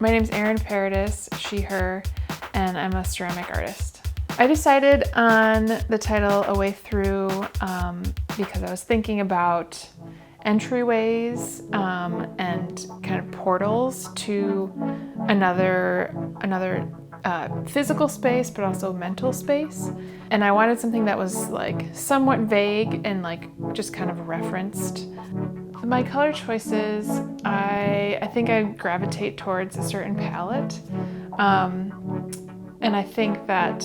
My name's Erin Paradis, she, her, and I'm a ceramic artist. I decided on the title A Way Through because I was thinking about entryways and kind of portals to another physical space, but also mental space. And I wanted something that was like somewhat vague and like just kind of referenced. My color choices, I think I gravitate towards a certain palette. And I think that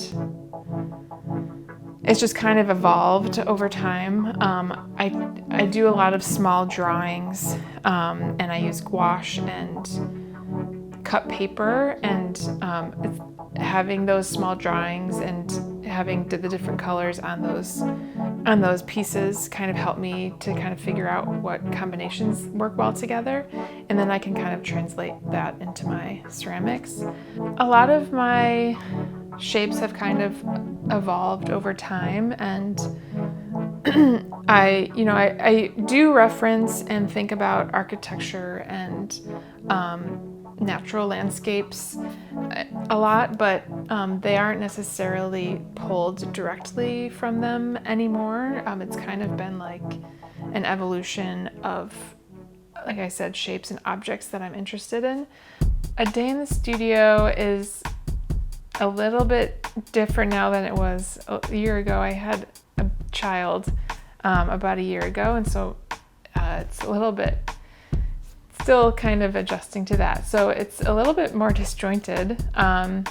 it's just kind of evolved over time. I do a lot of small drawings, and I use gouache and cut paper, and having those small drawings and having the different colors on those pieces kind of help me to kind of figure out what combinations work well together, and then I can kind of translate that into my ceramics. A lot of my shapes have kind of evolved over time, and I do reference and think about architecture and natural landscapes a lot, but they aren't necessarily pulled directly from them anymore. It's kind of been like an evolution of, like I said, shapes and objects that I'm interested in. A day in the studio is a little bit different now than it was a year ago. I had a child about a year ago, and so it's a little bit still kind of adjusting to that. So it's a little bit more disjointed. I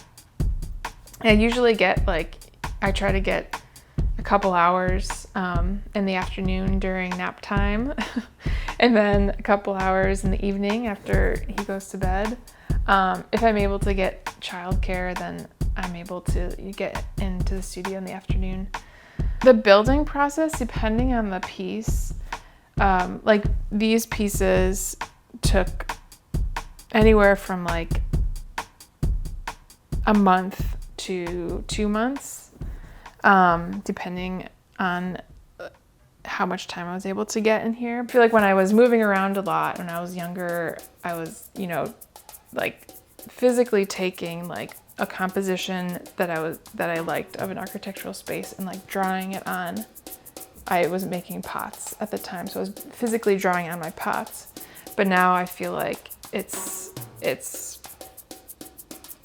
usually get I try to get a couple hours in the afternoon during nap time and then a couple hours in the evening after he goes to bed. If I'm able to get childcare, then I'm able to get into the studio in the afternoon. The building process, depending on the piece, like these pieces took anywhere from like a month to 2 months, depending on how much time I was able to get in here. I feel like when I was moving around a lot when I was younger, I was, like physically taking like a composition that I liked of an architectural space and like drawing it on. I was making pots at the time, so I was physically drawing on my pots. But now I feel like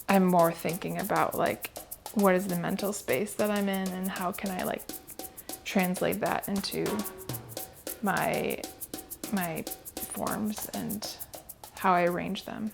I'm more thinking about like what is the mental space that I'm in and how can I like translate that into my forms and how I arrange them.